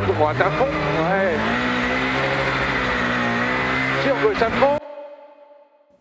Droite à fond. Ouais. Sur gauche à fond.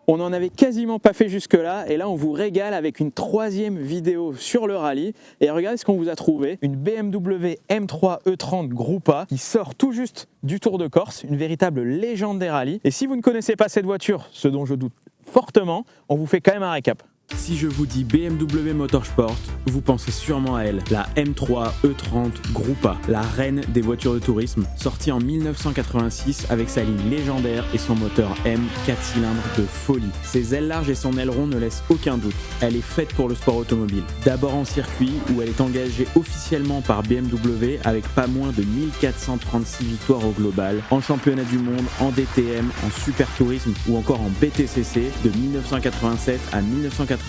On n'en avait quasiment pas fait jusque-là et là on vous régale avec une troisième vidéo sur le rallye. Et regardez ce qu'on vous a trouvé, une BMW M3 E30 Groupe A qui sort tout juste du Tour de Corse, une véritable légende des rallyes. Et si vous ne connaissez pas cette voiture, ce dont je doute fortement, on vous fait quand même un récap. Si je vous dis BMW Motorsport, vous pensez sûrement à elle, la M3 E30 Groupe A, la reine des voitures de tourisme, sortie en 1986 avec sa ligne légendaire et son moteur M 4 cylindres de folie. Ses ailes larges et son aileron ne laissent aucun doute. Elle est faite pour le sport automobile. D'abord en circuit, où elle est engagée officiellement par BMW avec pas moins de 1436 victoires au global, en championnat du monde, en DTM, en super tourisme ou encore en BTCC de 1987 à 1992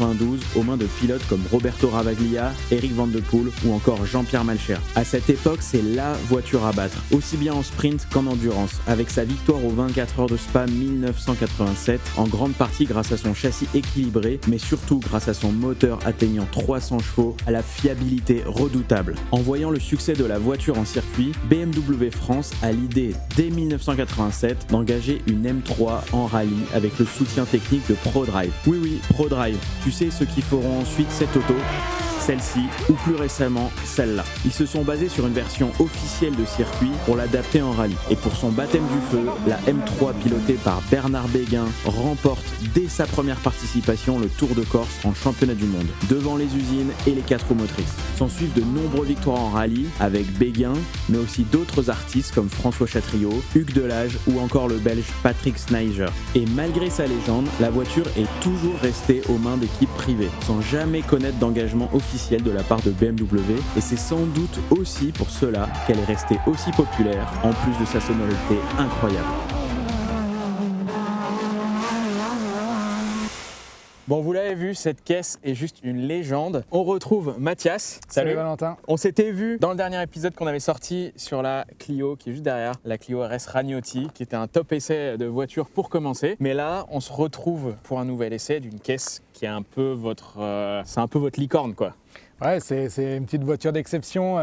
aux mains de pilotes comme Roberto Ravaglia, Eric Van de Poel ou encore Jean-Pierre Malcher. À cette époque, c'est la voiture à battre, aussi bien en sprint qu'en endurance, avec sa victoire aux 24 heures de Spa 1987, en grande partie grâce à son châssis équilibré, mais surtout grâce à son moteur atteignant 300 chevaux, à la fiabilité redoutable. En voyant le succès de la voiture en circuit, BMW France a l'idée dès 1987 d'engager une M3 en rallye avec le soutien technique de ProDrive. Oui, ProDrive. Tu sais ceux qui feront ensuite cette auto, celle-ci ou plus récemment celle-là. Ils se sont basés sur une version officielle de circuit pour l'adapter en rallye. Et pour son baptême du feu, la M3 pilotée par Bernard Béguin remporte dès sa première participation le Tour de Corse en championnat du monde, devant les usines et les 4 roues motrices. S'en suivent de nombreuses victoires en rallye avec Béguin, mais aussi d'autres artistes comme François Chatriot, Hugues Delage ou encore le Belge Patrick Snijder. Et malgré sa légende, la voiture est toujours restée aux mains d'équipes privées, sans jamais connaître d'engagement officiel de la part de BMW, et c'est sans doute aussi pour cela qu'elle est restée aussi populaire, en plus de sa sonorité incroyable. Bon, vous l'avez vu, cette caisse est juste une légende. On retrouve Mathias. Salut Valentin. On s'était vu dans le dernier épisode qu'on avait sorti sur la Clio qui est juste derrière, la Clio RS Ragnotti, qui était un top essai de voiture pour commencer. Mais là, on se retrouve pour un nouvel essai d'une caisse qui est un peu votre licorne, quoi. Ouais, c'est une petite voiture d'exception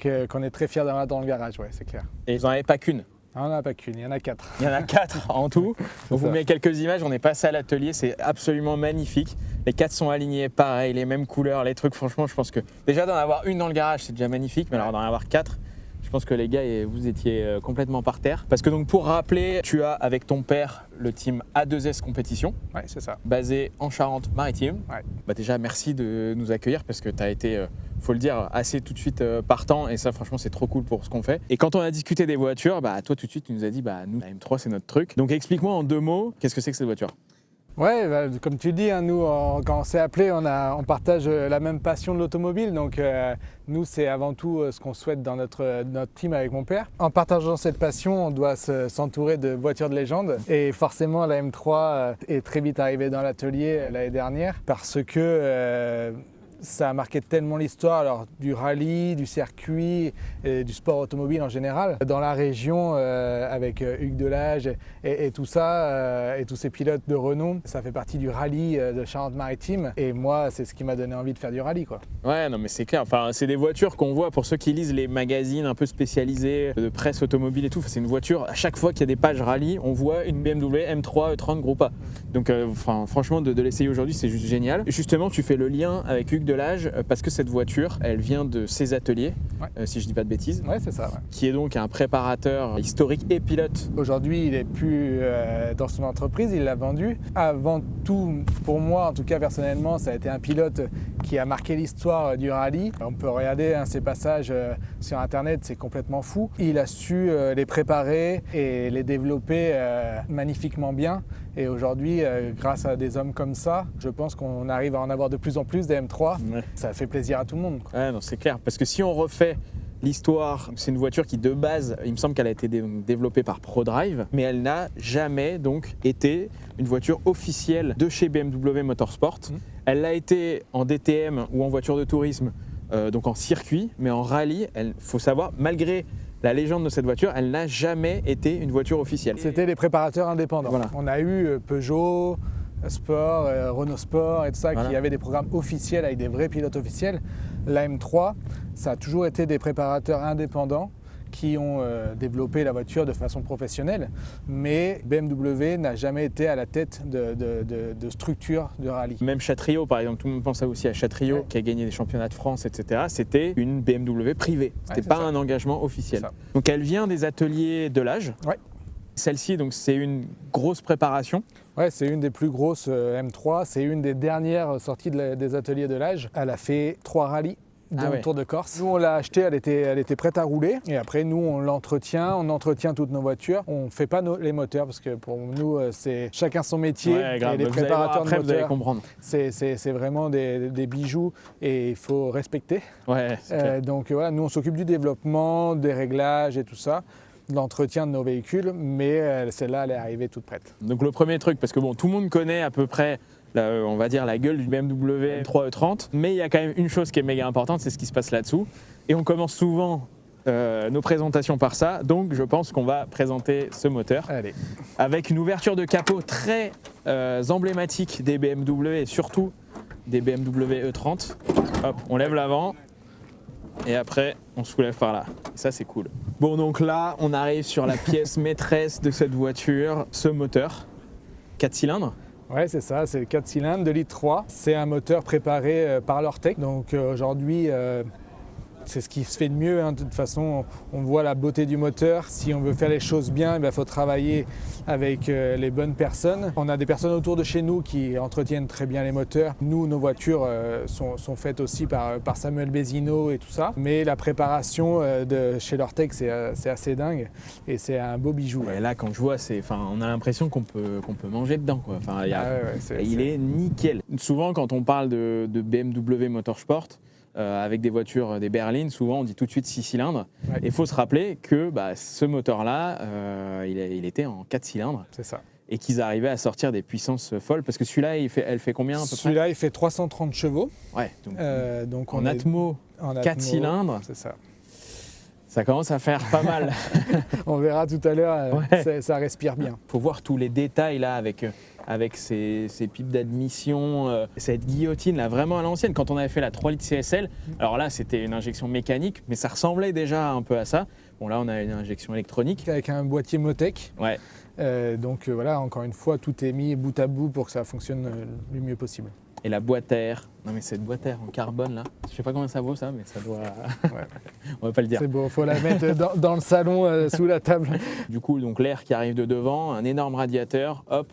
qu'on est très fiers d'avoir dans le garage, ouais, c'est clair. Et vous n'en avez pas qu'une. On n'en a pas qu'une, il y en a 4. Il y en a 4 en tout. On vous met quelques images, on est passé à l'atelier, c'est absolument magnifique. Les 4 sont alignés pareil, les mêmes couleurs, les trucs, franchement, je pense que déjà d'en avoir une dans le garage, c'est déjà magnifique, mais alors d'en avoir 4, je pense que les gars, vous étiez complètement par terre. Parce que donc pour rappeler, tu as avec ton père le team A2S Compétition. Ouais, c'est ça. Basé en Charente-Maritime. Ouais. Bah déjà, merci de nous accueillir parce que tu as été, faut le dire, assez tout de suite partant. Et ça, franchement, c'est trop cool pour ce qu'on fait. Et quand on a discuté des voitures, bah toi, tout de suite, tu nous as dit, bah nous, la M3, c'est notre truc. Donc explique-moi en 2 mots, qu'est-ce que c'est que cette voiture ? Ouais, bah, comme tu dis, hein, nous, quand on s'est appelé, on partage la même passion de l'automobile. Donc, nous, c'est avant tout ce qu'on souhaite dans notre team avec mon père. En partageant cette passion, on doit s'entourer de voitures de légende. Et forcément, la M3 est très vite arrivée dans l'atelier l'année dernière parce que ça a marqué tellement l'histoire alors, du rallye, du circuit et du sport automobile en général. Dans la région, avec Hugues Delage et tout ça, et tous ces pilotes de renom, ça fait partie du rallye de Charente-Maritime. Et moi, c'est ce qui m'a donné envie de faire du rallye, quoi. Ouais, non mais c'est clair. Enfin, c'est des voitures qu'on voit pour ceux qui lisent les magazines un peu spécialisés de presse automobile et tout. C'est une voiture, à chaque fois qu'il y a des pages rallye, on voit une BMW M3 E30 Groupe A. Donc franchement, de l'essayer aujourd'hui, c'est juste génial. Justement, tu fais le lien avec Hugues Delage parce que cette voiture, elle vient de ses ateliers, ouais. Si je dis pas de bêtises. Ouais, c'est ça. Ouais. Qui est donc un préparateur historique et pilote. Aujourd'hui, il n'est plus dans son entreprise, il l'a vendu. Avant tout, pour moi, en tout cas personnellement, ça a été un pilote qui a marqué l'histoire du rallye. On peut regarder ses passages sur Internet, c'est complètement fou. Il a su les préparer et les développer magnifiquement bien. Et aujourd'hui, grâce à des hommes comme ça, je pense qu'on arrive à en avoir de plus en plus des M3. Ouais. Ça fait plaisir à tout le monde. Ouais, non, c'est clair. Parce que si on refait l'histoire, c'est une voiture qui de base, il me semble qu'elle a été développée par ProDrive, mais elle n'a jamais donc été une voiture officielle de chez BMW Motorsport. Elle l'a été en DTM ou en voiture de tourisme, donc en circuit, mais en rallye, il faut savoir, malgré la légende de cette voiture, elle n'a jamais été une voiture officielle. C'était les préparateurs indépendants. Voilà. On a eu Peugeot, Sport, Renault Sport et tout ça, voilà, qui avaient des programmes officiels avec des vrais pilotes officiels. La M3, ça a toujours été des préparateurs indépendants qui ont développé la voiture de façon professionnelle, mais BMW n'a jamais été à la tête de structure de rallye. Même Chatriot, par exemple, tout le monde pense aussi à Chatriot, qui a gagné des championnats de France, etc. C'était une BMW privée, c'était pas un engagement officiel. Donc elle vient des ateliers de l'Age. Ouais. Celle-ci, donc c'est une grosse préparation. Ouais, c'est une des plus grosses M3, c'est une des dernières sorties des ateliers de l'Age. Elle a fait 3 rallyes. Dont Tour de Corse. Nous on l'a achetée, elle était prête à rouler et après nous on entretient toutes nos voitures. On ne fait pas les moteurs parce que pour nous c'est chacun son métier et les préparateurs de moteurs. Vous allez comprendre. C'est vraiment des bijoux et il faut respecter. Ouais, donc voilà, nous on s'occupe du développement, des réglages et tout ça, de l'entretien de nos véhicules, mais celle-là elle est arrivée toute prête. Donc le premier truc, parce que bon, tout le monde connaît à peu près on va dire la gueule du BMW M3 E30, mais il y a quand même une chose qui est méga importante, c'est ce qui se passe là-dessous. Et on commence souvent nos présentations par ça, donc je pense qu'on va présenter ce moteur. Allez. Avec une ouverture de capot très emblématique des BMW et surtout des BMW E30. Hop, on lève l'avant et après on soulève par là. Et ça c'est cool. Bon, donc là on arrive sur la pièce maîtresse de cette voiture, ce moteur 4 cylindres. Ouais, c'est ça, c'est le 4 cylindres, 2,3 litres. C'est un moteur préparé par Lortec. Donc aujourd'hui, c'est ce qui se fait de mieux. De toute façon, on voit la beauté du moteur. Si on veut faire les choses bien, il faut travailler avec les bonnes personnes. On a des personnes autour de chez nous qui entretiennent très bien les moteurs. Nous, nos voitures sont faites aussi par Samuel Bézineau et tout ça. Mais la préparation de chez Lortec, c'est assez dingue et c'est un beau bijou. Ouais, là, quand je vois, on a l'impression qu'on peut manger dedans, quoi. Enfin, il est nickel. Souvent, quand on parle de BMW Motorsport, avec des voitures, des berlines, souvent on dit tout de suite 6 cylindres. Ouais. Et il faut se rappeler que ce moteur-là, il était en 4 cylindres. C'est ça. Et qu'ils arrivaient à sortir des puissances folles. Parce que celui-là, elle fait combien à peu près ? Celui-là, il fait 330 chevaux. Ouais. Donc en atmo, 4 cylindres. C'est ça. Ça commence à faire pas mal. On verra tout à l'heure, ça respire bien. Il faut voir tous les détails là avec ces pipes d'admission, cette guillotine là vraiment à l'ancienne. Quand on avait fait la 3 litres CSL, alors là c'était une injection mécanique, mais ça ressemblait déjà un peu à ça. Bon là on a une injection électronique. Avec un boîtier Motec. Ouais. Donc voilà, encore une fois, tout est mis bout à bout pour que ça fonctionne le mieux possible. Et la boîte à air, non mais cette boîte à air en carbone là, je sais pas combien ça vaut ça, mais ça doit... Ouais. On va pas le dire. C'est beau, faut la mettre dans le salon sous la table. Du coup, donc l'air qui arrive de devant, un énorme radiateur, hop,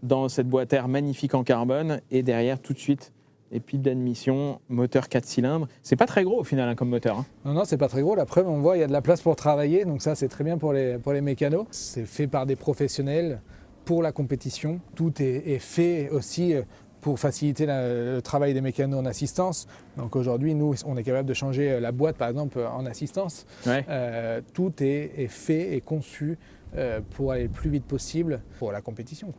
dans cette boîte à air magnifique en carbone, et derrière tout de suite, les pipes d'admission, moteur 4 cylindres. C'est pas très gros au final comme moteur. Hein. Non, c'est pas très gros. La preuve, on voit, il y a de la place pour travailler, donc ça c'est très bien pour les mécanos. C'est fait par des professionnels pour la compétition. Tout est fait aussi pour faciliter le travail des mécanos en assistance. Donc aujourd'hui, nous, on est capable de changer la boîte, par exemple, en assistance. Ouais. Tout est fait et conçu pour aller le plus vite possible pour la compétition.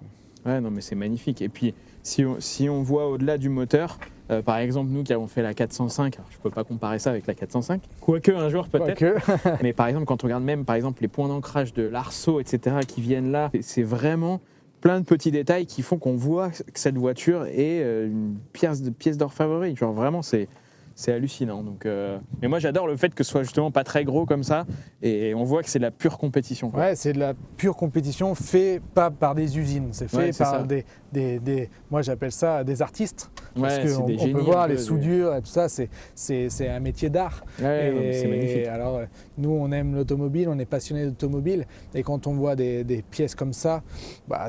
Ouais, non, mais c'est magnifique. Et puis, si on voit au-delà du moteur, par exemple, nous qui avons fait la 405, alors je ne peux pas comparer ça avec la 405, quoique un jour peut-être. Mais par exemple, quand on regarde même par exemple, les points d'ancrage de l'arceau, etc., qui viennent là, c'est vraiment plein de petits détails qui font qu'on voit que cette voiture est une pièce d'or favori. Genre vraiment, c'est hallucinant. Donc, mais moi, j'adore le fait que ce soit justement pas très gros comme ça, et on voit que c'est de la pure compétition. Quoi. Ouais, c'est de la pure compétition, fait pas par des usines, c'est fait par des moi j'appelle ça des artistes, parce qu'on peut voir les soudures et tout ça, c'est un métier d'art. Ouais, c'est magnifique. Alors nous, on aime l'automobile, on est passionné d'automobile, et quand on voit des pièces comme ça,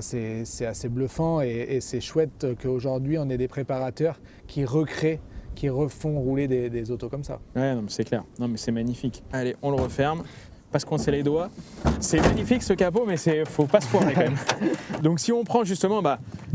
c'est assez bluffant, et c'est chouette qu'aujourd'hui on ait des préparateurs qui recréent, qui refont rouler des autos comme ça. Ouais, non, mais c'est clair. Non, mais c'est magnifique. Allez, on le referme. Pas se coincer les doigts. C'est magnifique ce capot, mais faut pas se foirer quand même. Donc si on prend justement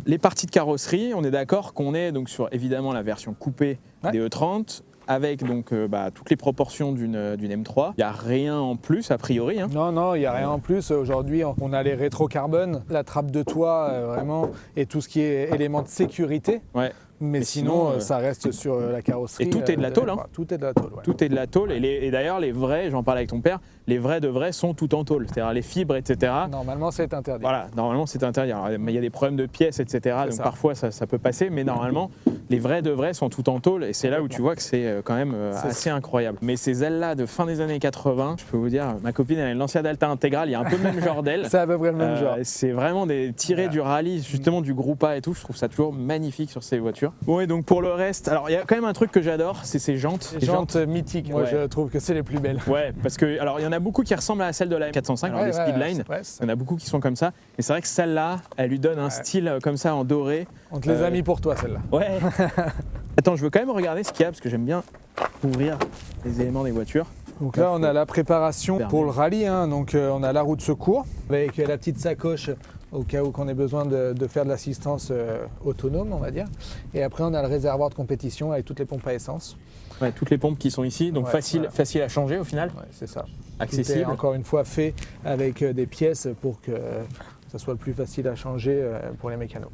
les parties de carrosserie, on est d'accord qu'on est donc sur évidemment la version coupée des E30, avec donc toutes les proportions d'une M3. Il n'y a rien en plus a priori. Hein. Non, il n'y a rien en plus. Aujourd'hui, on a les rétrocarbones, la trappe de toit vraiment, et tout ce qui est éléments de sécurité. Ouais. Mais sinon, ça reste sur la carrosserie. Et tout est de la tôle, hein. Tout est de la tôle, ouais. Tout est de la tôle. Et d'ailleurs, les vrais, j'en parlais avec ton père, les vrais de vrais sont tout en tôle. C'est-à-dire les fibres, etc. Normalement, c'est interdit. Voilà, normalement, c'est interdit. Alors, il y a des problèmes de pièces, etc. Donc ça. parfois, ça peut passer. Mais normalement, les vrais de vrais sont tout en tôle. Et c'est là où tu vois que c'est quand même assez incroyable. Mais ces ailes-là de fin des années 80, je peux vous dire, ma copine, elle a une Lancia Delta intégrale. Il y a un peu le même genre d'aile. C'est à peu près le même genre. C'est vraiment des tirés du rallye, justement du Gruppa et tout. Je trouve ça toujours magnifique sur ces voitures. Bon, et donc pour le reste, alors il y a quand même un truc que j'adore, c'est ces jantes. Les jantes mythiques, moi je trouve que c'est les plus belles. Ouais, parce que alors il y en a beaucoup qui ressemblent à celle de la M405, alors les Speedline. Il y en a beaucoup qui sont comme ça. Mais c'est vrai que celle-là, elle lui donne un style comme ça en doré. On te les a mis pour toi celle-là. Ouais. Attends, je veux quand même regarder ce qu'il y a parce que j'aime bien ouvrir les éléments des voitures. Donc là, on a la préparation pour le rallye. Hein. Donc on a la roue de secours avec la petite sacoche au cas où qu'on ait besoin de faire de l'assistance autonome, on va dire. Et après, on a le réservoir de compétition avec toutes les pompes à essence. Ouais, toutes les pompes qui sont ici, donc facile à changer au final. Ouais, c'est ça. Accessible. Tout est, encore une fois, fait avec des pièces pour que ça soit le plus facile à changer pour les mécanos.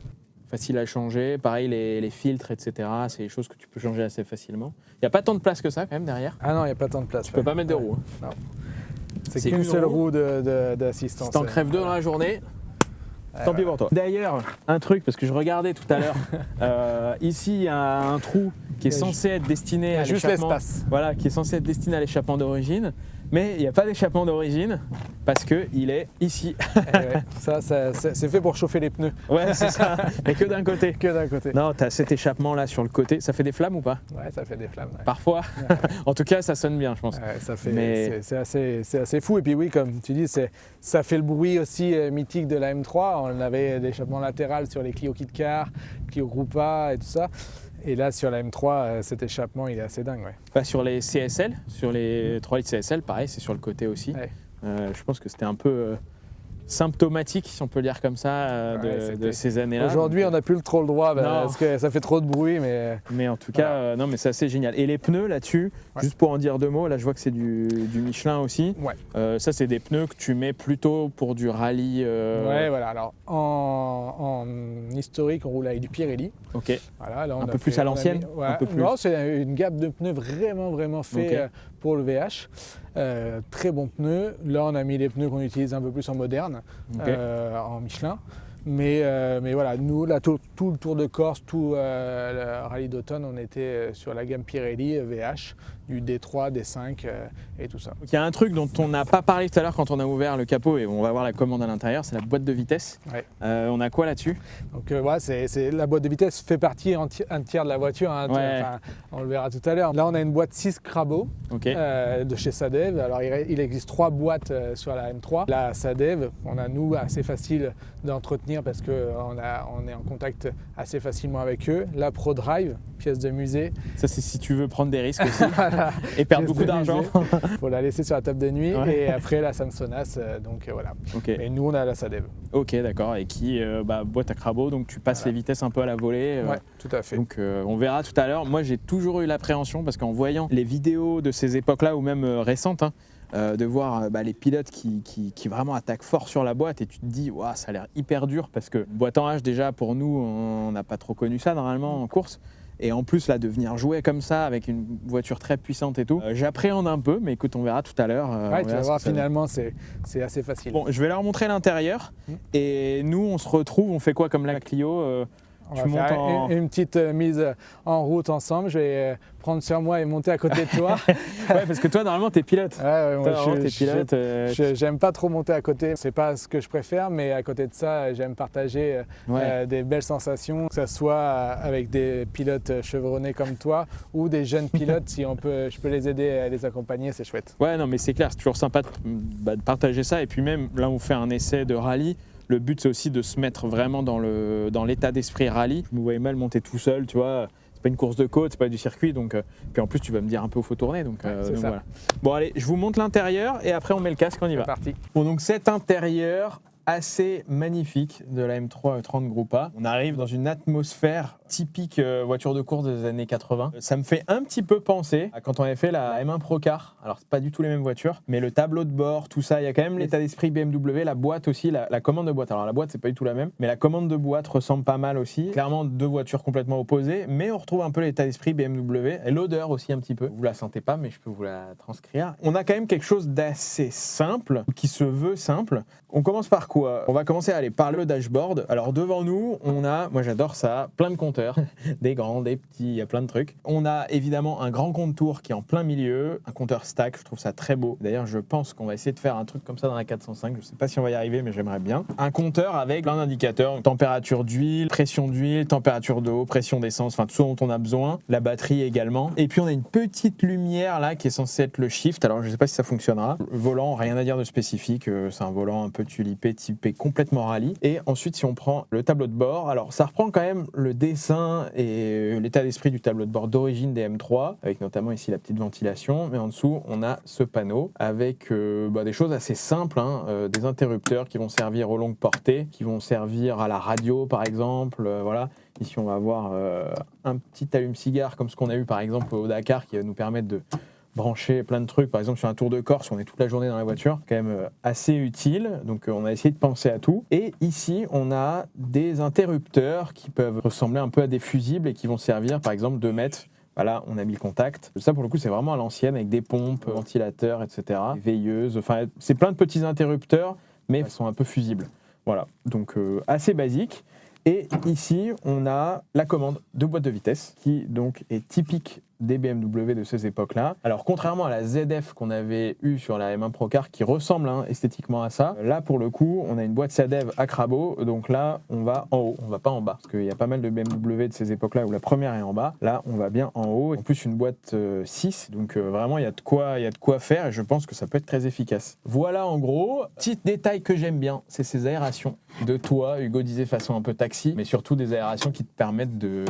Facile à changer, pareil les filtres, etc. C'est des choses que tu peux changer assez facilement. Il n'y a pas tant de place que ça quand même derrière. Ah non, il n'y a pas tant de place. Tu peux pas mettre de roues. Non. C'est qu'une seule roue d'assistance. Si t'en crèves deux dans la journée, tant pis pour toi. D'ailleurs, un truc, parce que je regardais tout à l'heure, ici il y a un trou qui est censé être destiné à l'échappement. Voilà, qui est censé être destiné à l'échappement d'origine. Mais il n'y a pas d'échappement d'origine parce qu'il est ici. Ouais. Ça c'est fait pour chauffer les pneus. Ouais, c'est ça. Mais que d'un côté. Que d'un côté. Non, tu as cet échappement là sur le côté. Ça fait des flammes ou pas? Ouais, ça fait des flammes. Ouais. Parfois. En tout cas, ça sonne bien, je pense. Ouais, ça fait. C'est assez fou. Et puis oui, comme tu dis, ça fait le bruit aussi mythique de la M3. On avait l'échappement latéral sur les Clio Kit-Car, Clio Gruppa et tout ça. Et là, sur la M3, cet échappement, il est assez dingue. Ouais. Bah, sur les CSL, sur les 3 litres CSL, pareil, c'est sur le côté aussi. Ouais. Je pense que c'était un peu symptomatique, si on peut le dire comme ça, de ces années-là. Aujourd'hui, on n'a plus trop le droit parce que ça fait trop de bruit. Mais en tout cas, non, mais c'est assez génial. Et les pneus là-dessus, juste pour en dire deux mots, là je vois que c'est du Michelin aussi. Ouais. Ça, c'est des pneus que tu mets plutôt pour du rallye. Ouais, voilà. Alors en historique, on roule avec du Pirelli. Ok. Voilà, là, on un peu plus à l'ancienne. Ouais. Un peu plus. Non, c'est une gamme de pneus vraiment fait pour le VH. Très bons pneus. Là, on a mis les pneus qu'on utilise un peu plus en moderne, en Michelin. Mais voilà, nous, là, tout le Tour de Corse, tout le rallye d'automne, on était sur la gamme Pirelli VH, du D3, D5 et tout ça. Il y a un truc dont on n'a pas parlé tout à l'heure quand on a ouvert le capot et on va voir la commande à l'intérieur, c'est la boîte de vitesse. Ouais. On a quoi là-dessus? Donc la boîte de vitesse fait partie un tiers de la voiture, hein, on le verra tout à l'heure. Là, on a une boîte 6 Crabo de chez Sadev. Alors il existe 3 boîtes sur la M3. La Sadev, on a nous assez facile d'entretenir parce qu'on est en contact assez facilement avec eux. La ProDrive, pièce de musée. Ça, c'est si tu veux prendre des risques aussi et perdre beaucoup d'argent. Il faut la laisser sur la table de nuit. Et après, la Samsonas, donc voilà. Et nous, on a la Sadev. Ok, d'accord. Et qui, boîte à Crabo, donc tu passes les vitesses un peu à la volée. Ouais, tout à fait. Donc on verra tout à l'heure. Moi, j'ai toujours eu l'appréhension parce qu'en voyant les vidéos de ces époques-là ou même récentes, de voir les pilotes qui vraiment attaquent fort sur la boîte et tu te dis wow, ça a l'air hyper dur parce que boîte en H déjà pour nous on n'a pas trop connu ça normalement en course et en plus là de venir jouer comme ça avec une voiture très puissante et tout, j'appréhende un peu mais écoute on verra tout à l'heure. Tu vas voir finalement c'est assez facile. Bon je vais leur montrer l'intérieur et nous on se retrouve, on fait quoi comme la Clio on va faire une petite mise en route ensemble. Je vais prendre sur moi et monter à côté de toi. Ouais, parce que toi, normalement, t'es pilote. Ouais, moi, t'es pilote. J'aime pas trop monter à côté. C'est pas ce que je préfère, mais à côté de ça, j'aime partager des belles sensations, que ce soit avec des pilotes chevronnés comme toi ou des jeunes pilotes. Si je peux les aider à les accompagner, c'est chouette. Ouais, non, mais c'est clair, c'est toujours sympa de partager ça. Et puis même, là, on fait un essai de rallye. Le but, c'est aussi de se mettre vraiment dans l'état d'esprit rallye. Je me voyais mal monter tout seul, tu vois. C'est pas une course de côte, c'est pas du circuit. Donc, puis en plus, tu vas me dire un peu où il faut tourner. Donc, c'est ça. Voilà. Bon, allez, je vous montre l'intérieur et après, on met le casque, on y va. C'est parti. Bon, donc cet intérieur, assez magnifique de la M3 E30 Groupa. On arrive dans une atmosphère typique voiture de course des années 80. Ça me fait un petit peu penser à quand on avait fait la M1 Procar. Alors c'est pas du tout les mêmes voitures, mais le tableau de bord, tout ça, il y a quand même l'état d'esprit BMW, la boîte aussi, la commande de boîte. Alors la boîte c'est pas du tout la même, mais la commande de boîte ressemble pas mal aussi. Clairement deux voitures complètement opposées, mais on retrouve un peu l'état d'esprit BMW et l'odeur aussi un petit peu. Vous la sentez pas, mais je peux vous la transcrire. On a quand même quelque chose d'assez simple, qui se veut simple. On commence par quoi? On va commencer à aller par le dashboard. Alors devant nous, on a, moi j'adore ça, plein de compteurs, des grands, des petits, il y a plein de trucs. On a évidemment un grand compte tour qui est en plein milieu, un compteur stack, je trouve ça très beau. D'ailleurs, je pense qu'on va essayer de faire un truc comme ça dans la 405, je sais pas si on va y arriver, mais j'aimerais bien. Un compteur avec plein d'indicateurs, température d'huile, pression d'huile, température d'eau, pression d'essence, enfin tout ce dont on a besoin, la batterie également. Et puis on a une petite lumière là qui est censée être le shift, alors je sais pas si ça fonctionnera. Le volant, rien à dire de spécifique, c'est un volant un peu tulipé, typé complètement rallye. Et ensuite, si on prend le tableau de bord, alors ça reprend quand même le dessin et l'état d'esprit du tableau de bord d'origine des M3, avec notamment ici la petite ventilation, mais en dessous, on a ce panneau avec des choses assez simples, des interrupteurs qui vont servir aux longues portées, qui vont servir à la radio par exemple, voilà. Ici, on va avoir un petit allume-cigare comme ce qu'on a eu par exemple au Dakar qui va nous permettre de brancher plein de trucs, par exemple sur un tour de Corse, on est toute la journée dans la voiture, quand même assez utile, donc on a essayé de penser à tout. Et ici, on a des interrupteurs qui peuvent ressembler un peu à des fusibles et qui vont servir par exemple de mettre. Voilà, on a mis le contact. Ça, pour le coup, c'est vraiment à l'ancienne avec des pompes, ventilateurs, etc. Veilleuses, enfin, c'est plein de petits interrupteurs, mais ils sont un peu fusibles. Voilà, donc assez basique. Et ici, on a la commande de boîte de vitesse qui donc est typique des BMW de ces époques-là. Alors contrairement à la ZF qu'on avait eue sur la M1 Procar qui ressemble esthétiquement à ça, là pour le coup on a une boîte SADEV à crabot, donc là on va en haut, on va pas en bas, parce qu'il y a pas mal de BMW de ces époques-là où la première est en bas, là on va bien en haut, en plus une boîte 6, donc vraiment il y a de quoi faire et je pense que ça peut être très efficace. Voilà en gros, petit détail que j'aime bien, c'est ces aérations de toit, Hugo disait façon un peu taxi, mais surtout des aérations qui te permettent de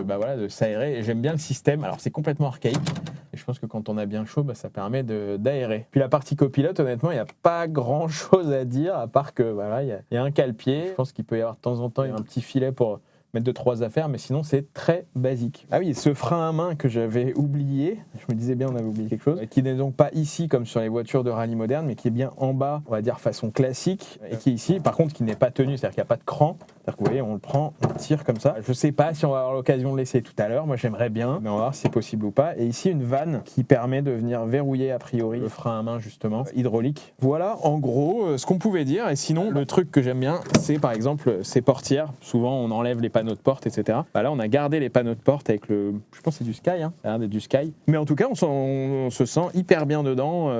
s'aérer et j'aime bien le système, alors c'est complètement archaïque. Et je pense que quand on a bien chaud, ça permet d'aérer. Puis la partie copilote, honnêtement, il n'y a pas grand chose à dire, à part que voilà, il y a un cale-pied. Je pense qu'il peut y avoir de temps en temps un petit filet pour mettre 2-3 affaires, mais sinon c'est très basique. Ah oui, ce frein à main que j'avais oublié, je me disais bien on avait oublié quelque chose, qui n'est donc pas ici comme sur les voitures de rallye moderne, mais qui est bien en bas, on va dire façon classique, et qui est ici, par contre qui n'est pas tenu, c'est-à-dire qu'il n'y a pas de cran. C'est-à-dire que vous voyez, on le prend, on tire comme ça. Je ne sais pas si on va avoir l'occasion de l'essayer tout à l'heure, moi j'aimerais bien, mais on va voir si c'est possible ou pas. Et ici une vanne qui permet de venir verrouiller a priori le frein à main justement, hydraulique. Voilà en gros ce qu'on pouvait dire, et sinon le truc que j'aime bien, c'est par exemple ces portières. Souvent on enlève les panneaux de porte, etc. Là on a gardé les panneaux de porte avec je pense que c'est du Sky, ça a l'air d'être du Sky. Mais en tout cas on se sent hyper bien dedans.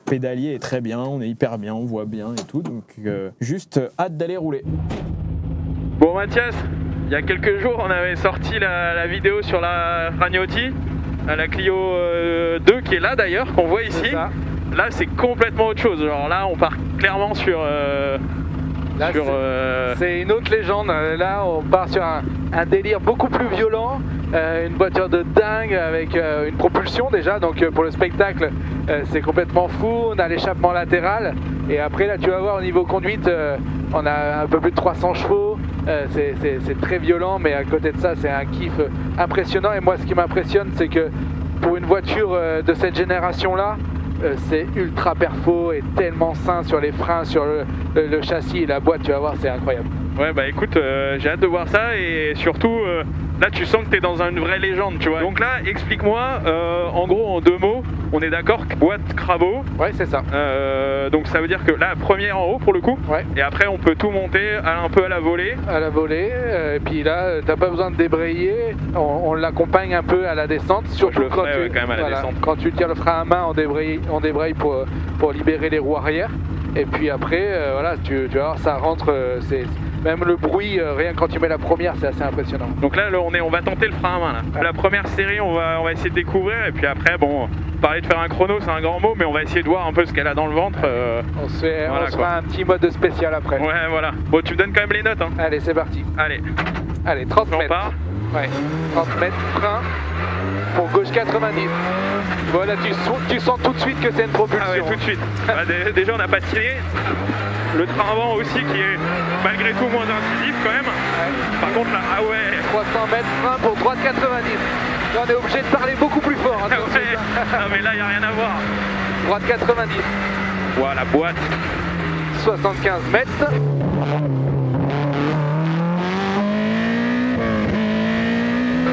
Pédalier est très bien, on est hyper bien, on voit bien et tout, donc juste hâte d'aller rouler. Bon Mathias, il y a quelques jours on avait sorti la vidéo sur la Ragnotti, la Clio 2 qui est là d'ailleurs, qu'on voit ici. Là c'est complètement autre chose, genre là on part clairement sur... c'est une autre légende, là on part sur un délire beaucoup plus violent, une voiture de dingue avec une propulsion déjà, donc pour le spectacle c'est complètement fou, on a l'échappement latéral et après là tu vas voir au niveau conduite on a un peu plus de 300 chevaux, c'est très violent mais à côté de ça c'est un kiff impressionnant et moi ce qui m'impressionne c'est que pour une voiture de cette génération là, c'est ultra perfo et tellement sain sur les freins, sur le châssis et la boîte, tu vas voir, c'est incroyable. Ouais bah écoute, j'ai hâte de voir ça et surtout là tu sens que tu es dans une vraie légende, tu vois. Donc là explique-moi en gros en 2 mots, on est d'accord que boîte crabot. Ouais c'est ça. Donc ça veut dire que là première en haut pour le coup. Ouais. Et après on peut tout monter un peu à la volée. À la volée, et puis là t'as pas besoin de débrayer, on l'accompagne un peu à la descente, surtout quand même à la descente. Quand tu tires le frein à main on débraye pour libérer les roues arrière. Et puis après voilà, tu vas voir ça rentre, même le bruit, rien que quand tu mets la première, c'est assez impressionnant. Donc là, on va tenter le frein à main. Là. Ouais. La première série, on va essayer de découvrir. Et puis après, bon, parler de faire un chrono, c'est un grand mot, mais on va essayer de voir un peu ce qu'elle a dans le ventre. On se fera un petit mode spécial après. Ouais, voilà. Bon, tu me donnes quand même les notes. Hein. Allez, c'est parti. Allez, 30 mètres. Part. Ouais, 30 mètres, frein. pour gauche 90. Voilà, tu sens tout de suite que c'est une propulsion. Ah ouais, tout de suite. Bah, déjà, on n'a pas tiré. Le train avant aussi qui est malgré tout moins incisif quand même. Par contre là, ah ouais. 300 mètres, frein pour droite 90. Là, on est obligé de parler beaucoup plus fort. Ah ouais. Non mais là, il n'y a rien à voir. Droite 90. Voilà, la boîte. 75 mètres.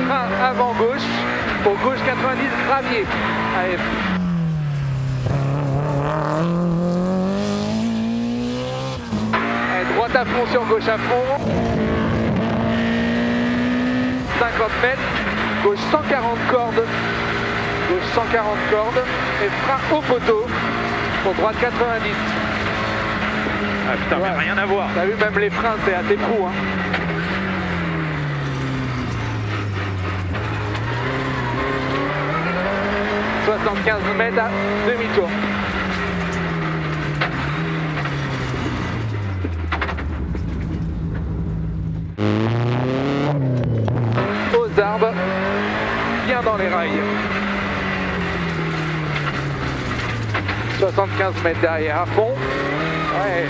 Frein avant gauche pour gauche 90, gravier. Allez. Allez, droite à fond sur gauche à fond. 50 mètres, gauche 140 cordes. Gauche 140 cordes et frein au poteau pour droite 90. Ah putain, ouais. Mais rien à voir. T'as vu, même les freins, c'est à tes trous. Hein. « 75 mètres à demi-tour. Aux arbres, bien dans les rails. 75 mètres derrière à fond. Ouais.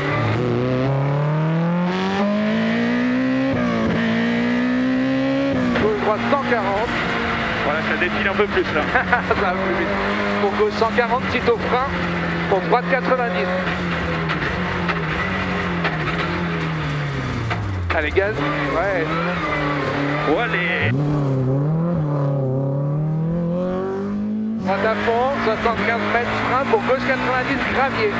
Gauche droite 140. Voilà, ça défile un peu plus là. Ça va plus vite. Pour gauche 140, petit au frein. Pour droite 90. Allez, gaz. Ouais. Oh, allez. Droite à fond, 75 mètres frein pour gauche 90, gravier.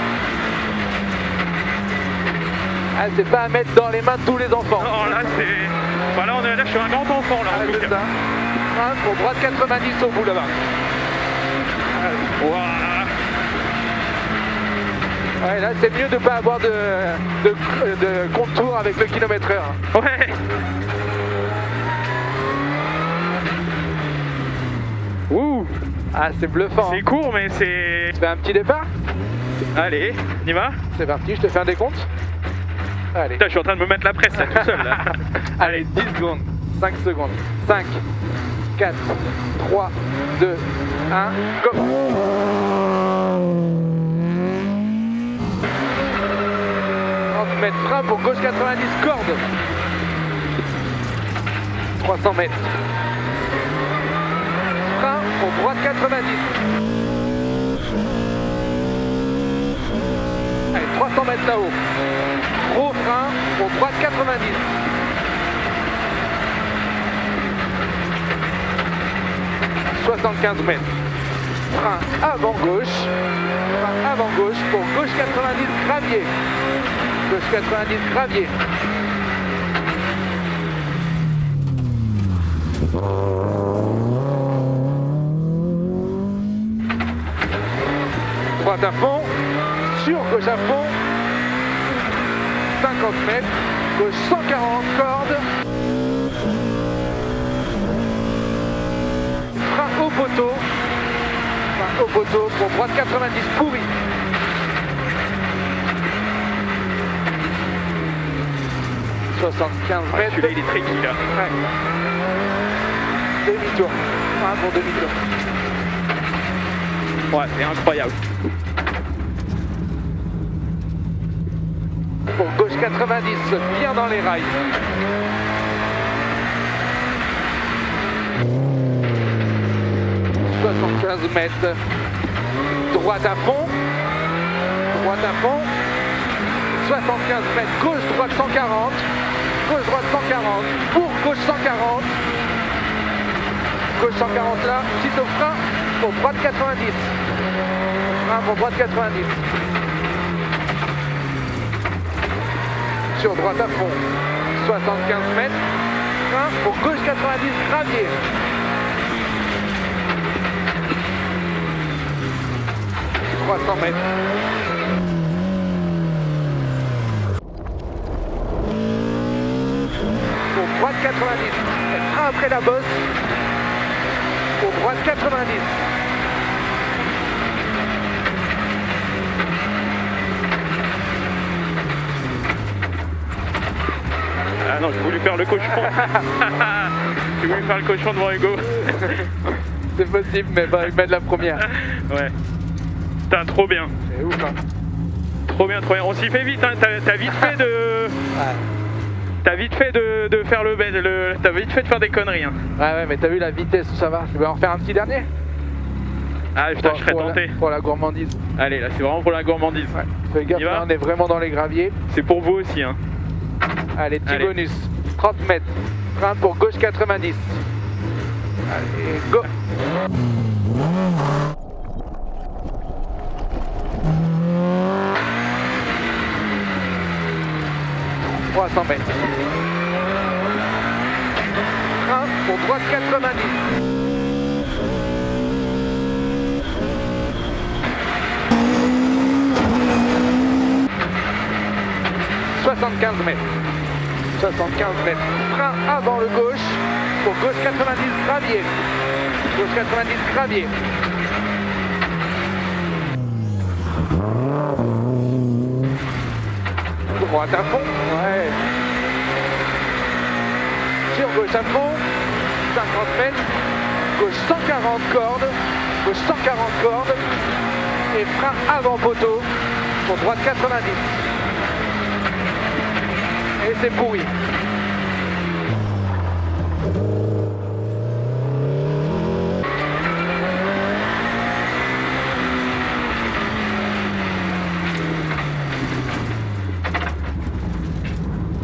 Ah, c'est pas à mettre dans les mains de tous les enfants. Non, là c'est. Voilà, on est là, je suis un grand enfant là. Ah, En tout c'est cas. ça. Frein pour droite 90 au bout là-bas. Voilà. Ouais, là c'est mieux de ne pas avoir de contour avec le kilomètre/heure. Ouais. Ouh. Ah, c'est bluffant. C'est court, mais c'est. Tu fais un petit départ? Allez, on y va. C'est parti, je te fais un décompte. Allez. Putain, je suis en train de me mettre la presse là tout seul là. Allez, 10 secondes, 5 secondes, 5, 4, 3, 2, 1, go! 30 mètres, frein pour gauche 90, corde. 300 mètres. Frein pour droite 90. Allez, 300 mètres là-haut. Gros frein pour droite 90. « 75 mètres. Frein avant gauche. Frein avant gauche pour gauche 90 gravier. Gauche 90 gravier. Droite à fond. Sur gauche à fond. 50 mètres. Gauche 140 cordes. Frein au poteau. Frein au poteau pour droite 90 pourri. « 75 mètres. Celui-là il est tricky là. Ouais. Demi-tour. Un bon demi-tour. Ouais, c'est incroyable. Pour gauche 90, bien dans les rails. « 75 mètres. Droite à fond. Droite à fond. 75 mètres. Gauche, droite 140. Gauche, droite 140. Pour gauche 140. Gauche 140 là. Petit au frein pour droite 90. Frein pour droite 90. Sur droite à fond. 75 mètres. Frein pour gauche 90 gravier. « 300 mètres. Pour droite 90. Et frein après la bosse. Pour droite 90. Ah non, j'ai voulu faire le cochon. J'ai voulu faire le cochon devant Hugo. C'est possible, mais bah, il met de la première. Ouais. Putain, trop bien. C'est ouf, hein. Trop bien, trop bien. On s'y fait vite, hein. T'as vite fait de... Ouais. T'as vite fait de faire t'as vite fait de faire des conneries, hein. Ouais, mais t'as vu la vitesse où ça va? Je vais en faire un petit dernier. Ah putain, je serais tenté. Pour la gourmandise. Allez, là c'est vraiment pour la gourmandise. Ouais. Fais gaffe, là, on est vraiment dans les graviers. C'est pour vous aussi, hein. Allez, petit bonus. 30 mètres. Frein pour gauche 90. Allez, go. « 300 mètres. Frein pour droite 90. 75 mètres. 75 mètres. Frein avant le gauche pour gauche 90 gravier. Gauche 90 gravier. Droite à fond. Ouais. Sur gauche à fond. 50 mètres. Gauche 140 cordes. Gauche 140 cordes. Et frein avant poteau pour droite 90. Et c'est pourri.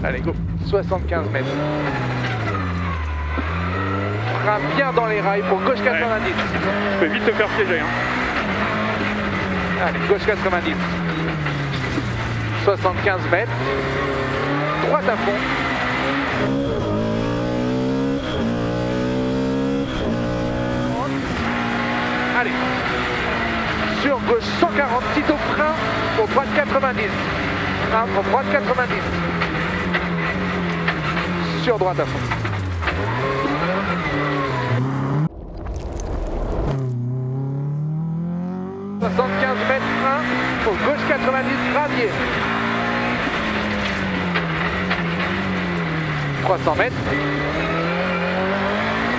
Allez, go. 75 mètres. Frein bien dans les rails pour gauche 90. Ouais. Tu peux vite te faire piéger, hein. Allez, gauche 90. 75 mètres. Droite à fond. Allez. Sur gauche 140, sitôt frein pour droite 90. Frein pour droite 90. Sur droite à fond. « 75 mètres frein pour gauche 90 gravier. 300 mètres.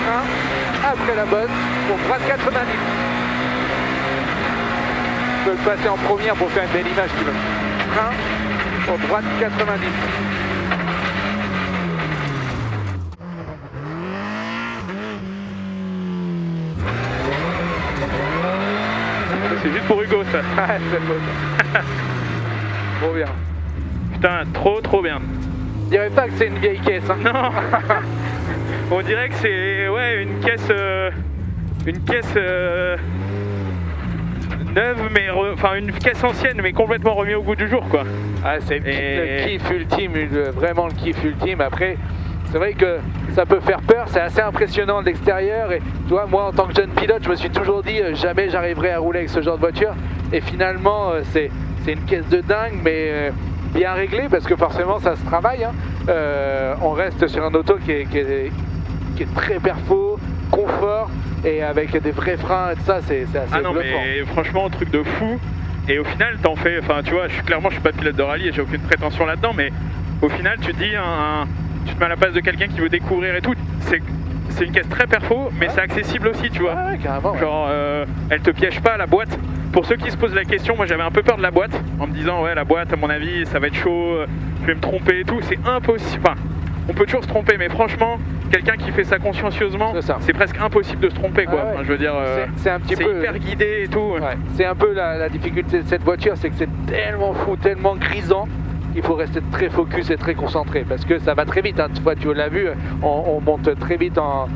Frein après la bosse pour droite 90. Je peux le passer en première pour faire une belle image, tu veux. Frein pour droite 90. C'est juste pour Hugo, ça. Ouais, c'est beau ça. Trop bien. Putain, trop bien. Je dirais pas que c'est une vieille caisse, hein. Non. On dirait que c'est une caisse neuve, mais enfin une caisse ancienne, mais complètement remise au goût du jour, quoi. Ah, c'est le kiff ultime, vraiment le kiff ultime. Après, c'est vrai que ça peut faire peur, c'est assez impressionnant de l'extérieur. Et tu vois, moi en tant que jeune pilote, je me suis toujours dit jamais j'arriverai à rouler avec ce genre de voiture. Et finalement, c'est une caisse de dingue, mais bien réglée, parce que forcément ça se travaille, hein. On reste sur un auto qui est très perfo, confort, et avec des vrais freins et tout ça, c'est assez Ah non, bluffant. mais franchement, truc de fou. Et au final, t'en fais, enfin tu vois, clairement je suis pas pilote de rallye et j'ai aucune prétention là-dedans, mais au final tu te dis, tu te mets à la place de quelqu'un qui veut découvrir et tout, c'est une caisse très perfo, mais c'est accessible aussi, tu vois. Ouais, carrément. Ouais. Genre, elle te piège pas la boîte. Pour ceux qui se posent la question, moi j'avais un peu peur de la boîte, en me disant, ouais, la boîte, à mon avis, ça va être chaud, je vais me tromper et tout. C'est impossible. Enfin, on peut toujours se tromper, mais franchement, quelqu'un qui fait ça consciencieusement, c'est presque impossible de se tromper, quoi. Ah ouais. Enfin, je veux dire, c'est un petit peu hyper guidé et tout. Ouais. C'est un peu la difficulté de cette voiture, c'est que c'est tellement fou, tellement grisant, qu'il faut rester très focus et très concentré, parce que ça va très vite, hein. Tu l'as vu, on monte très vite en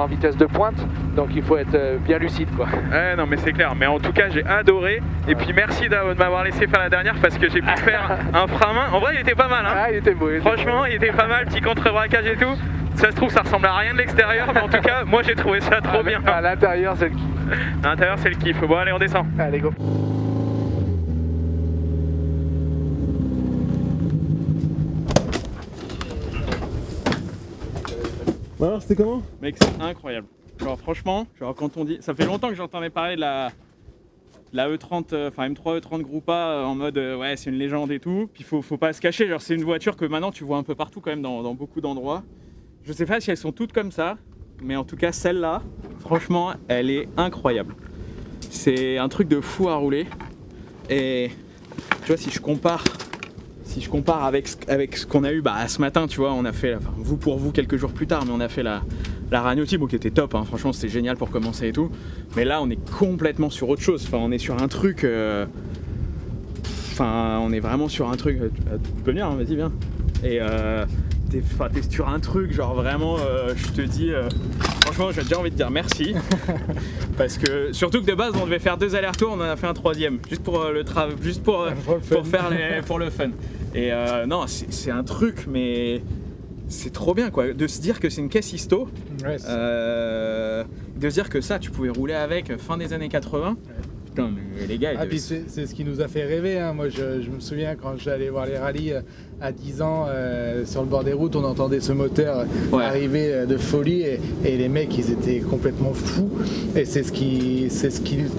vitesse de pointe, donc il faut être bien lucide, quoi. Ouais, non mais c'est clair, mais en tout cas j'ai adoré, et puis merci de m'avoir laissé faire la dernière, parce que j'ai pu faire un frein-main. En vrai il était pas mal, hein. Ah, il était beau. Franchement il était pas mal, petit contre-braquage et tout. Ça se trouve ça ressemble à rien de l'extérieur, mais en tout cas moi j'ai trouvé ça trop bien. À l'intérieur c'est le kiff. À l'intérieur c'est le kiff. Bon allez on descend. Allez go. Bon alors c'était comment? Mec c'est incroyable. Genre franchement, genre quand on dit, ça fait longtemps que j'entendais parler de la E30, enfin M3 E30 Gruppa en mode ouais c'est une légende et tout. Puis faut pas se cacher, genre c'est une voiture que maintenant tu vois un peu partout quand même dans beaucoup d'endroits. Je sais pas si elles sont toutes comme ça, mais en tout cas celle-là, franchement, elle est incroyable. C'est un truc de fou à rouler. Et tu vois, si je compare avec ce qu'on a eu ce matin, tu vois, on a fait, enfin, vous pour vous quelques jours plus tard, mais on a fait la Ragnotti, bon, qui était top, hein, franchement c'était génial pour commencer et tout. Mais là on est complètement sur autre chose, enfin on est sur un truc, on est vraiment sur un truc, tu peux venir, hein, vas-y viens. Et t'es sur un truc genre vraiment, je te dis, franchement j'ai déjà envie de dire merci. Parce que surtout que de base on devait faire 2 allers-retours, on en a fait un 3e, juste pour pour le fun. Et non, c'est un truc, mais c'est trop bien quoi, de se dire que c'est une caisse histo, de se dire que ça tu pouvais rouler avec fin des années 80. Ouais. Putain, mais les gars, puis c'est ce qui nous a fait rêver, hein. Moi je me souviens quand j'allais voir les rallyes à 10 ans, sur le bord des routes, on entendait ce moteur arriver de folie et les mecs ils étaient complètement fous, et c'est ce qui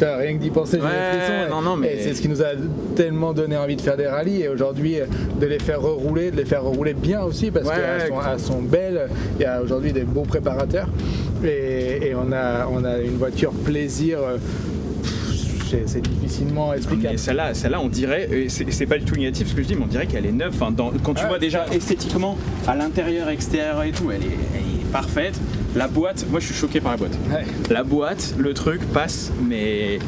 rien que d'y penser, j'ai des frissons, et c'est ce qui nous a tellement donné envie de faire des rallyes, et aujourd'hui de les faire rerouler, bien aussi, parce qu'elles sont belles. Il y a aujourd'hui des beaux préparateurs, et on a une voiture plaisir. C'est difficilement explicable. Mais celle-là, on dirait, c'est pas du tout négatif ce que je dis, mais on dirait qu'elle est neuve. Enfin, quand tu vois déjà esthétiquement, à l'intérieur, extérieur et tout, elle est parfaite. La boîte, moi je suis choqué par la boîte. Ouais. La boîte, le truc passe, mais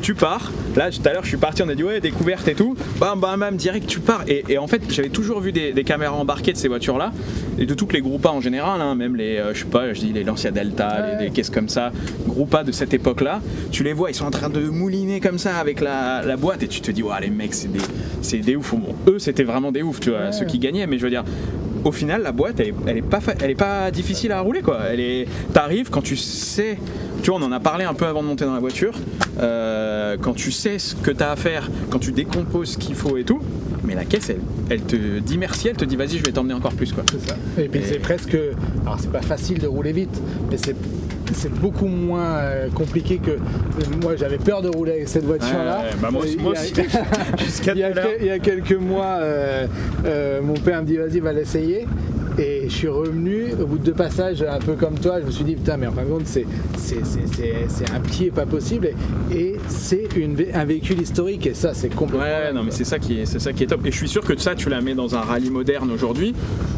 tu pars. Là, tout à l'heure, je suis parti, on a dit ouais, découverte et tout. Bam, bam, bam, direct, tu pars. Et en fait, j'avais toujours vu des caméras embarquées de ces voitures-là, et de toutes les Groupa en général, hein, même les, je sais pas, je dis les Lancia Delta, les caisses comme ça, Groupa de cette époque-là. Tu les vois, ils sont en train de mouliner comme ça avec la boîte, et tu te dis, ouais, les mecs, c'est des oufs. Bon, eux, c'était vraiment des oufs, tu vois, ceux qui gagnaient, mais je veux dire. Au final, la boîte, elle est pas difficile à rouler, quoi. T'arrives quand tu sais, tu vois, on en a parlé un peu avant de monter dans la voiture. Quand tu sais ce que t'as à faire, quand tu décomposes ce qu'il faut et tout. Mais la caisse, elle te dit merci, elle te dit vas-y, je vais t'emmener encore plus, quoi. C'est ça. Et puis c'est presque, alors c'est pas facile de rouler vite, mais c'est beaucoup moins compliqué que moi. J'avais peur de rouler avec cette voiture-là. Moi aussi. Il y a quelques mois, mon père me dit vas-y, va l'essayer. Et je suis revenu au bout de 2 passages, un peu comme toi. Je me suis dit putain, mais en fin de compte, c'est un pied pas possible, et c'est un véhicule historique, et ça c'est complètement. Ouais, non, mais c'est ça qui est top. Et je suis sûr que ça, tu la mets dans un rallye moderne aujourd'hui.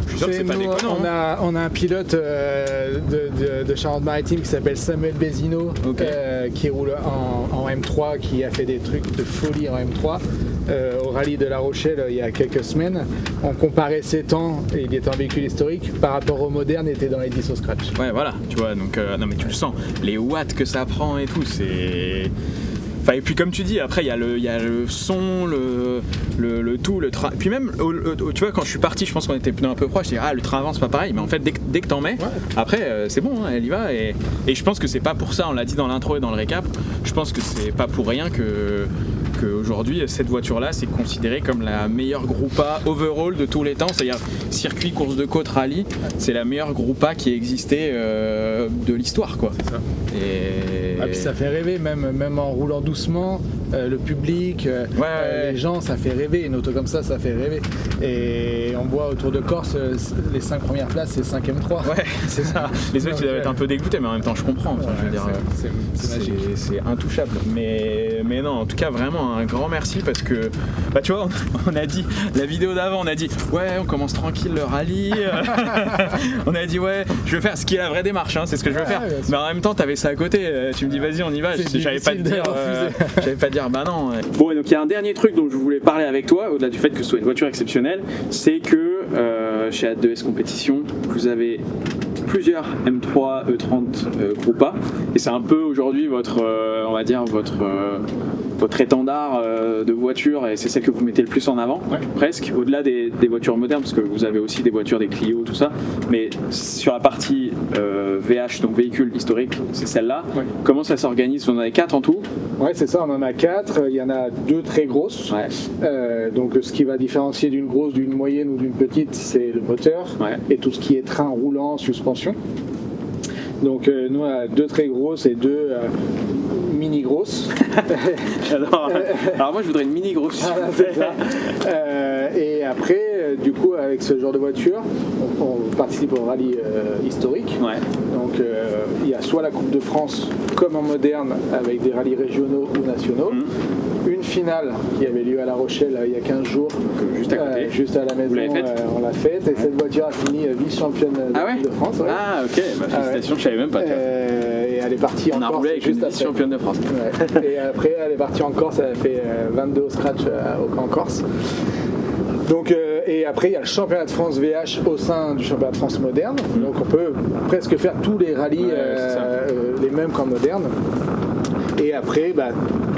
Je suis sûr que c'est pas déconnant. On a un pilote de Charente-Maritime qui s'appelle Samuel Bézino, qui roule en M3, qui a fait des trucs de folie en M3 au rallye de La Rochelle il y a quelques semaines. On comparait ses temps, et il était en véhicule historique, par rapport au moderne, il était dans les 10 au scratch. Ouais, voilà, tu vois, donc non, mais tu le sens, les watts que ça prend et tout, c'est. Enfin, et puis comme tu dis, après il y a le son, le tout, le train. Puis même, tu vois, quand je suis parti, je pense qu'on était un peu proche. Je dis le train avance, pas pareil. Mais en fait, dès que t'en mets, après c'est bon, hein, elle y va. Et je pense que c'est pas pour ça. On l'a dit dans l'intro et dans le récap. Je pense que c'est pas pour rien que aujourd'hui cette voiture-là, c'est considéré comme la meilleure Groupa overall de tous les temps. C'est-à-dire circuit, course de côte, rallye. C'est la meilleure Groupa qui a existé de l'histoire, quoi. C'est ça. Et puis ça fait rêver, même en roulant doucement, le public, les gens, ça fait rêver. Une auto comme ça fait rêver. Et on voit autour de Corse, les 5 premières places, c'est 5 M3. Ouais, c'est ça. Les autres, ils doivent être un peu dégoûtés, mais en même temps, je comprends. Enfin, je veux dire, c'est magique. C'est intouchable. Mais non, en tout cas, vraiment un grand merci, parce que, tu vois, on a dit, la vidéo d'avant, on a dit, ouais, on commence tranquille le rallye. On a dit, ouais, je vais faire ce qui est la vraie démarche, hein, c'est ce que je veux faire. Mais en même temps, t'avais ça à côté. Tu me dis, vas-y, on y va. J'avais pas de dire, bah non. Bon, et donc il y a un dernier truc dont je voulais parler avec toi, au-delà du fait que ce soit une voiture exceptionnelle, c'est que chez A2S Compétition, vous avez plusieurs M3 E30 Groupa, et c'est un peu aujourd'hui votre, on va dire, votre étendard de voiture, et c'est celle que vous mettez le plus en avant, presque, au-delà des voitures modernes, parce que vous avez aussi des voitures, des Clio, tout ça, mais sur la partie VH, donc véhicule historique, c'est celle-là. Comment ça s'organise? On en a 4 en tout? Ouais, c'est ça, on en a 4, il y en a 2 très grosses, donc ce qui va différencier d'une grosse, d'une moyenne ou d'une petite, c'est le moteur, et tout ce qui est train roulant, suspension. Donc nous on a 2 très grosses et 2 mini grosses. J'adore. Alors moi je voudrais une mini grosse. C'est ça. Et après, du coup, avec ce genre de voiture, on participe au rallye historique. Ouais. Donc il y a soit la Coupe de France comme en moderne avec des rallyes régionaux ou nationaux, une finale qui avait lieu à La Rochelle il y a 15 jours, juste à côté, juste à la maison, on l'a faite et cette voiture a fini vice-championne de France. Ouais. Ah ok, félicitations, je savais même pas. Et elle est partie en Corse avec juste une vice-championne de France. Ouais. Et après elle est partie en Corse, elle a fait 22 au scratch en Corse. Donc, et après, il y a le championnat de France VH au sein du championnat de France moderne. Donc, on peut presque faire tous les rallyes les mêmes qu'en moderne. Et après,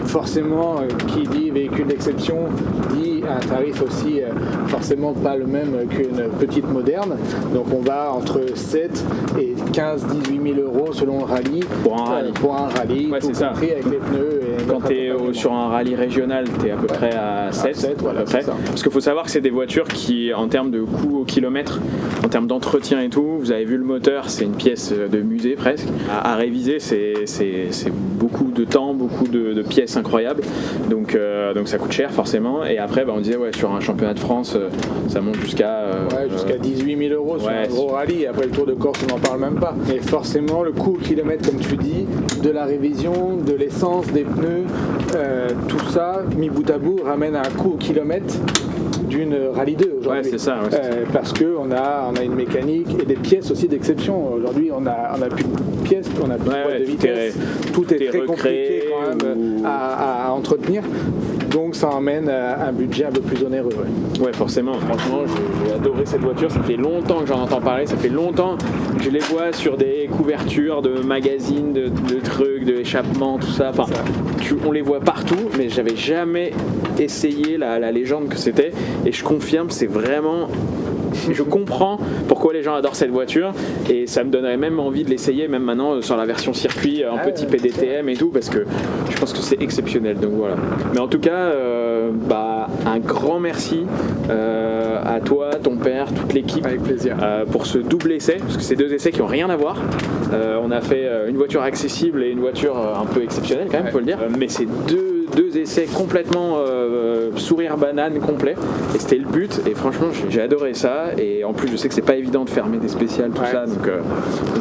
forcément, qui dit véhicule d'exception dit un tarif aussi forcément pas le même qu'une petite moderne. Donc, on va entre 7 et 15-18 000 euros selon le rallye. Pour un rallye. Ouais, tout compris avec les pneus. Quand tu es sur un rallye régional, tu es à peu près à 7. Voilà, à peu près. Parce qu'il faut savoir que c'est des voitures qui, en termes de coût au kilomètre, en termes d'entretien et tout, vous avez vu le moteur, c'est une pièce de musée presque. À réviser, c'est beaucoup de temps, beaucoup de pièces incroyables. Donc ça coûte cher forcément. Et après, on disait, sur un championnat de France, ça monte jusqu'à 18 000 euros sur un gros rallye. Après le Tour de Corse, on n'en parle même pas. Et forcément, le coût au kilomètre, comme tu dis, de la révision, de l'essence, des pneus, tout ça, mis bout à bout, ramène à un coût au kilomètre d'une Rallye 2 aujourd'hui. Ouais, c'est ça. Parce qu'on a une mécanique et des pièces aussi d'exception. Aujourd'hui, on a plus de pièces, on a plus de boîte de vitesse. Tout est très compliqué quand même à entretenir. Donc ça emmène un budget un peu plus onéreux. Ouais, forcément. Franchement, j'ai adoré cette voiture. Ça fait longtemps que j'en entends parler. Ça fait longtemps que je les vois sur des couvertures de magazines, de trucs, d'échappements, tout ça. Enfin, on les voit partout, mais j'avais jamais essayé la légende que c'était. Et je confirme, c'est vraiment... Je comprends pourquoi les gens adorent cette voiture et ça me donnerait même envie de l'essayer même maintenant sur la version circuit un peu type DTM et tout parce que je pense que c'est exceptionnel, donc voilà. Mais en tout cas un grand merci à toi, ton père, toute l'équipe. Avec plaisir. Pour ce double essai, parce que c'est deux essais qui n'ont rien à voir. On a fait une voiture accessible et une voiture un peu exceptionnelle quand même, faut le dire, mais c'est deux essais complètement sourire banane complet et c'était le but et franchement j'ai adoré ça et en plus je sais que c'est pas évident de fermer des spéciales tout ça donc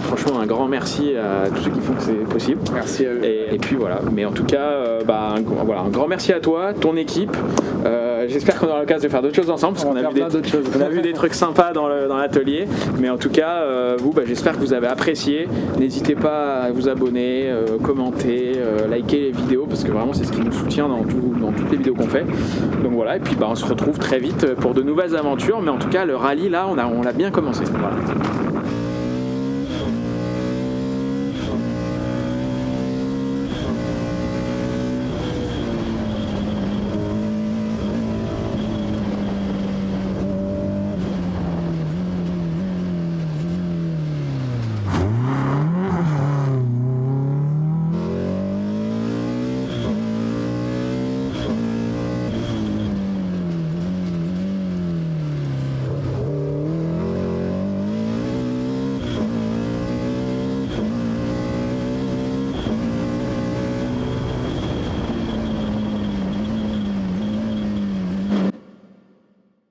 franchement un grand merci à tous ceux qui font que c'est possible. Merci à eux. Et puis voilà, mais en tout cas un grand merci à toi, ton équipe. J'espère qu'on aura l'occasion de faire d'autres choses ensemble parce qu'on a vu des trucs sympas dans l'atelier, mais en tout cas vous j'espère que vous avez apprécié. N'hésitez pas à vous abonner, commenter, liker les vidéos parce que vraiment c'est ce qui nous soutient dans toutes les vidéos qu'on fait. Donc voilà, et puis on se retrouve très vite pour de nouvelles aventures, mais en tout cas le rallye là on l'a bien commencé. Voilà.